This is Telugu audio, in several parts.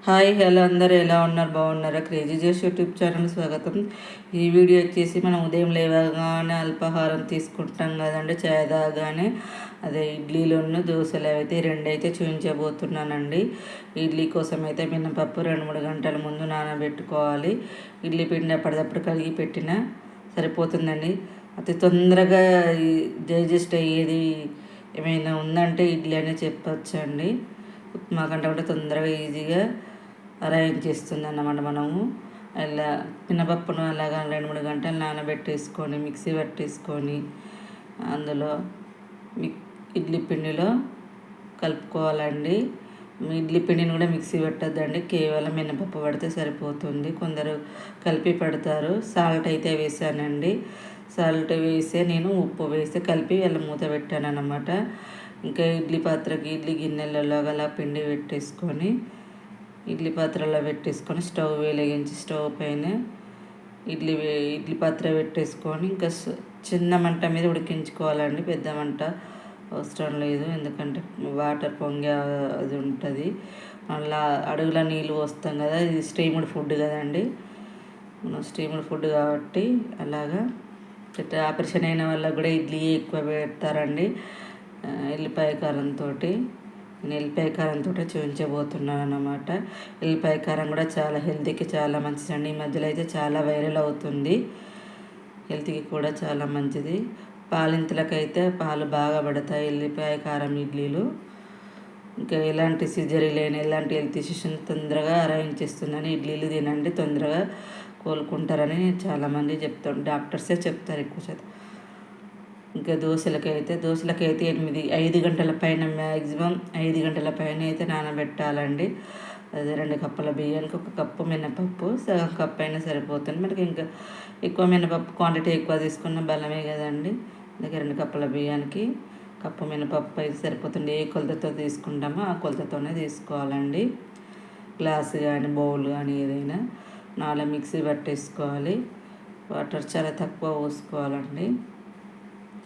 హాయ్ హలో అందరూ ఎలా ఉన్నారు? బాగున్నారా? క్రేజీ జోష్ యూట్యూబ్ ఛానల్ స్వాగతం. ఈ వీడియో వచ్చేసి మనం ఉదయం లేవగానే అల్పాహారం తీసుకుంటాం కదండి, చాయ్ తాగానే అదే ఇడ్లీలున్న దోశలు అయితే రెండైతే చూపించబోతున్నానండి. ఇడ్లీ కోసం అయితే మినపప్పు 2-3 గంటల ముందు నానబెట్టుకోవాలి. ఇడ్లీ పిండి అప్పటిదప్పుడు కడిగి పెట్టినా సరిపోతుందండి. అతి తొందరగా డైజెస్ట్ అయ్యేది ఏమైనా ఉందంటే ఇడ్లీ అనే చెప్పచ్చండి. ఉప్మా కంటే కూడా తొందరగా ఈజీగా అరేంజ్ చేస్తుంది అన్నమాట. మనము అలా మినపప్పును అలాగా 2-3 గంటలు నానబెట్టేసుకొని మిక్సీ పట్టేసుకొని అందులో ఇడ్లీ పిండిలో కలుపుకోవాలండి. ఇడ్లీ పిండిని కూడా మిక్సీ పెట్టద్దండి, కేవలం మినపప్పు పడితే సరిపోతుంది. కొందరు కలిపి పెడతారు. సాల్ట్ అయితే వేసానండి. సాల్ట్ వేసే నేను ఉప్పు వేసి కలిపి అలా మూత పెట్టాను అన్నమాట. ఇంకా ఇడ్లీ పాత్రకి ఇడ్లీ గిన్నెలలో అలా పిండి పెట్టేసుకొని ఇడ్లీ పాత్రలో పెట్టేసుకొని స్టవ్ వెలిగించి స్టవ్ పైన ఇడ్లీ పాత్ర పెట్టేసుకొని ఇంకా చిన్న మంట మీద ఉడికించుకోవాలండి. పెద్ద మంట అవసరం లేదు, ఎందుకంటే వాటర్ పొంగే అది ఉంటుంది. మళ్ళీ అడుగుల నీళ్ళు పోస్తాం కదా, ఇది స్టీమ్డ్ ఫుడ్ కదండి. మనం స్టీమ్డ్ ఫుడ్ కాబట్టి అలాగా ఆపరేషన్ అయిన వాళ్ళకు కూడా ఇడ్లీ ఎక్కువ పెడతారండి. ఎల్లిపాయ కారంతో నేను ఎల్లిపాయ కారంతో చూపించబోతున్నాను అన్నమాట. ఎల్లిపాయ కారం కూడా చాలా హెల్తీకి చాలా మంచిదండి. ఈ మధ్యలో అయితే చాలా వైరల్ అవుతుంది, హెల్త్కి కూడా చాలా మంచిది. పాలింతలకైతే పాలు బాగా పడతాయి ఎల్లిపాయ కారం ఇడ్లీలు. ఇంకా ఎలాంటి సిజరీ లేని ఎలాంటి హెల్త్ ఇష్యూస్ తొందరగా అరేంజ్ చేస్తుందని ఇడ్లీలు తినండి, తొందరగా కోలుకుంటారని చాలామంది చెప్తారు, డాక్టర్సే చెప్తారు ఎక్కువ శాతం. ఇంకా దోశలకైతే 5 గంటల పైన, మ్యాక్సిమం 5 గంటల పైన అయితే నానబెట్టాలండి. అదే 2 కప్పుల బియ్యానికి 1 కప్పు మినపప్పు, సగం కప్పు అయినా సరిపోతుంది. మనకి ఇంకా ఎక్కువ మినపప్పు క్వాంటిటీ ఎక్కువ తీసుకున్న బలమే కదండి. అందుకే 2 కప్పుల బియ్యానికి కప్పు మినపప్పు అయితే సరిపోతుంది. ఏ కొలతతో తీసుకుంటామో ఆ కొలతతోనే తీసుకోవాలండి. గ్లాస్ కానీ బౌల్ కానీ ఏదైనా 4 మిక్సీ పట్టేసుకోవాలి. వాటర్ చాలా తక్కువ పోసుకోవాలండి.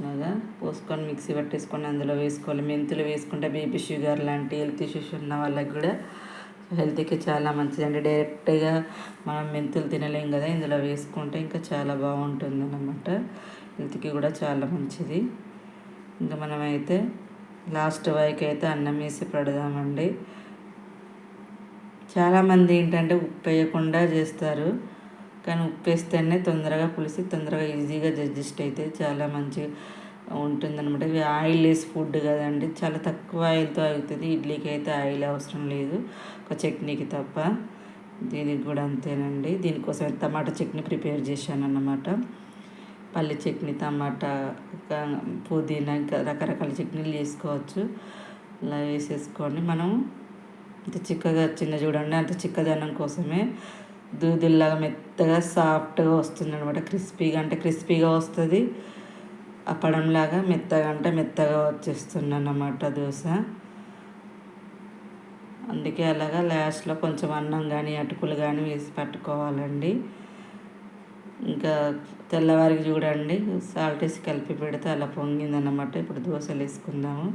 అలాగా పోసుకొని మిక్సీ పట్టేసుకొని అందులో వేసుకోవాలి. మెంతులు వేసుకుంటే బీపీ షుగర్ లాంటి హెల్త్ ఇష్యూస్ ఉన్న వాళ్ళకి కూడా హెల్త్కి చాలా మంచిదండి. డైరెక్ట్గా మనం మెంతులు తినలేం కదా, ఇందులో వేసుకుంటే ఇంకా చాలా బాగుంటుంది అన్నమాట. హెల్త్కి కూడా చాలా మంచిది. ఇంకా మనమైతే లాస్ట్ వరకు అయితే అన్నం వేసి పెడదామండి. చాలామంది ఏంటంటే ఉప్పు వేయకుండా చేస్తారు, కానీ ఉప్పు వేస్తేనే తొందరగా పులిసి తొందరగా ఈజీగా డైజెస్ట్ అయితే చాలా మంచిగా ఉంటుందన్నమాట. ఇవి ఆయిల్ లెస్ ఫుడ్ కదండి, చాలా తక్కువ ఆయిల్తో అవుతుంది. ఇడ్లీకి అయితే ఆయిల్ అవసరం లేదు, ఒక చట్నీకి తప్ప. దీనికి కూడా అంతేనండి. దీనికోసం టమాటా చట్నీ ప్రిపేర్ చేశాను అన్నమాట. పల్లి చట్నీ, టమాటా, పుదీనా, ఇంకా రకరకాల చట్నీలు చేసుకోవచ్చు. ఇలా వేసేసుకొని మనం అంత చిక్కగా వచ్చింది చూడండి, అంత చిక్కదనం కోసమే దూదుల్లాగా మెత్తగా సాఫ్ట్గా వస్తుంది అనమాట. క్రిస్పీగా అంటే క్రిస్పీగా వస్తుంది, అప్పడంలాగా మెత్తగా అంటే మెత్తగా వచ్చేస్తుంది అన్నమాట దోశ. అందుకే అలాగా లాస్ట్లో కొంచెం అన్నం కానీ అటుకులు కానీ వేసి పట్టుకోవాలండి. ఇంకా తెల్లవారికి చూడండి సాల్ట్ వేసి కలిపి పెడితే అలా పొంగిందన్నమాట. ఇప్పుడు దోశలు వేసుకుందాము.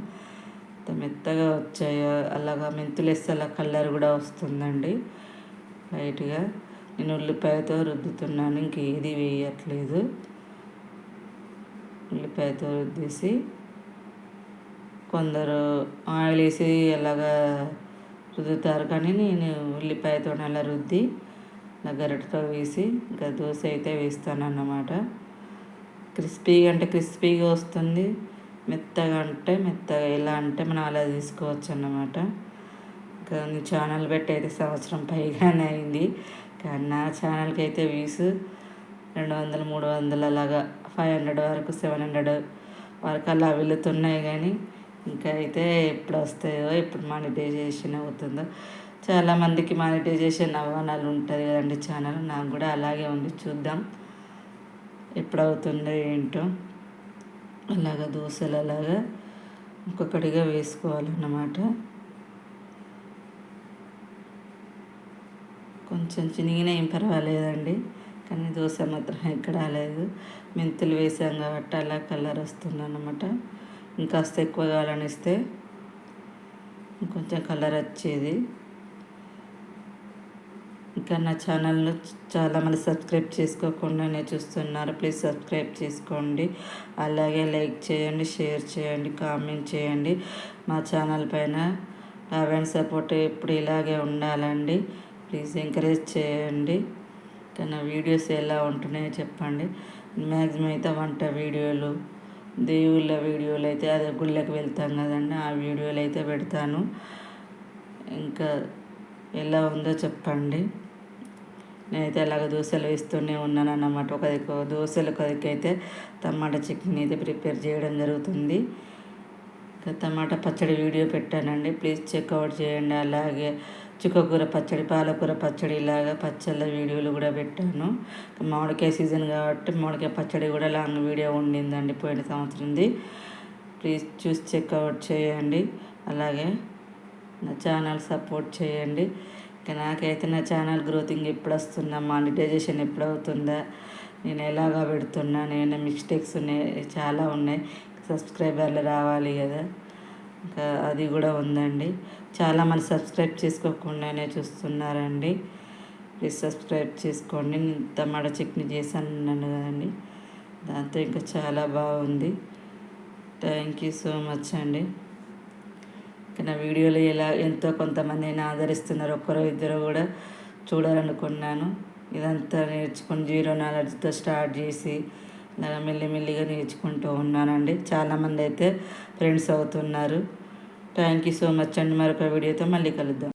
మెత్తగా వచ్చాయో అలాగా మెంతులు వేస్తే అలా కలర్ కూడా వస్తుందండి లైట్గా. నేను ఉల్లిపాయతో రుద్దుతున్నాను, ఇంకేది వేయట్లేదు. ఉల్లిపాయతో రుద్దేసి కొందరు ఆయిల్ వేసి అలాగా రుద్దుతారు, కానీ నేను ఉల్లిపాయతో అలా రుద్ది నా గరిటతో వేసి ఇంకా దోశ అయితే వేస్తాను అన్నమాట. క్రిస్పీగా అంటే క్రిస్పీగా వస్తుంది, మెత్తగా అంటే మెత్తగా. ఎలా అంటే మనం అలా తీసుకోవచ్చు అన్నమాట. ఇంకా ఛానల్ పెట్టి అయితే సంవత్సరం పైగానే అయింది, కానీ నా ఛానల్కి అయితే వ్యూస్ 200-300 అలాగా 500 వరకు 700 వరకు అలా వెళుతున్నాయి. కానీ ఇంకా అయితే ఎప్పుడు వస్తాయో, ఎప్పుడు మానిటైజేషన్ అవుతుందో. చాలామందికి మానిటైజేషన్ అవ్వనాలు ఉంటుంది కదండి ఛానల్, నాకు కూడా అలాగే ఉంది. చూద్దాం ఎప్పుడు అవుతుందో ఏంటో. అలాగా దోశలు అలాగా ఒక్కొక్కటిగా వేసుకోవాలన్నమాట. కొంచెం చినిగిన ఏం పర్వాలేదండి, కానీ దోశ మాత్రం ఎక్కడ రాలేదు. మెంతులు వేసాం కాబట్టి అలా కలర్ వస్తుంది అన్నమాట. ఇంకాస్త ఎక్కువ కావాలనిస్తే ఇంకొంచెం కలర్ వచ్చేది. ఇంకా నా ఛానల్ను చాలామంది సబ్స్క్రైబ్ చేసుకోకుండానే చూస్తున్నారు. ప్లీజ్ సబ్స్క్రైబ్ చేసుకోండి. అలాగే లైక్ చేయండి, షేర్ చేయండి, కామెంట్ చేయండి. మా ఛానల్ పైన లవ్ అండ్ సపోర్ట్ ఎప్పుడు ఇలాగే ఉండాలండి. ప్లీజ్ ఎంకరేజ్ చేయండి. నా వీడియోస్ ఎలా ఉంటున్నాయో చెప్పండి. మ్యాక్సిమం అయితే వంట వీడియోలు, దేవుళ్ళ వీడియోలు అయితే అదే గుళ్ళకి వెళ్తాం కదండి, ఆ వీడియోలు అయితే పెడతాను. ఇంకా ఎలా ఉందో చెప్పండి. నేనైతే అలాగ దోశలు వేస్తూనే ఉన్నాను అన్నమాట. దోశలు కొదికైతే టమాటా చట్నీ అయితే ప్రిపేర్ చేయడం జరుగుతుంది. ఇంకా టమాటా పచ్చడి వీడియో పెట్టానండి, ప్లీజ్ చెక్అవుట్ చేయండి. అలాగే చుక్కకూర పచ్చడి, పాలకూర పచ్చడి, ఇలాగా పచ్చళ్ళ వీడియోలు కూడా పెట్టాను. మామిడికాయ సీజన్ కాబట్టి మామిడికాయ పచ్చడి కూడా లాంగ్ వీడియో ఉండిందండి పోయిన సంవత్సరంది. ప్లీజ్ చూసి చెక్అవుట్ చేయండి. అలాగే నా ఛానల్ సపోర్ట్ చేయండి. ఇంకా నాకైతే నా ఛానల్ గ్రోతింగ్ ఎప్పుడు వస్తుందా, మానిటైజేషన్ ఎప్పుడు అవుతుందా, నేను ఎలాగా పెడుతున్నా, నేను మిస్టేక్స్ ఉన్నాయి చాలా ఉన్నాయి, సబ్స్క్రైబర్లు రావాలి కదా, ఇంకా అది కూడా ఉందండి. చాలామంది సబ్స్క్రైబ్ చేసుకోకుండానే చూస్తున్నారండి. ప్లీజ్ సబ్స్క్రైబ్ చేసుకోండి. టమాటా చట్నీ చేశాను అన్నాను కదండి, దాంతో ఇంకా చాలా బాగుంది. థ్యాంక్ యూ సో మచ్ అండి. నా వీడియోలు ఎంతో కొంతమంది ఆదరిస్తున్నారు. ఒక్కరో ఇద్దరు కూడా చూడాలనుకున్నాను. ఇదంతా నేర్చుకుని జీరో నాలెడ్జ్తో స్టార్ట్ చేసి ఇలా మెల్లిమెల్లిగా నేర్చుకుంటూ ఉన్నానండి. చాలామంది అయితే ఫ్రెండ్స్ అవుతున్నారు. థ్యాంక్ యూ సో మచ్ అండి. మరొక వీడియోతో మళ్ళీ కలుద్దాం.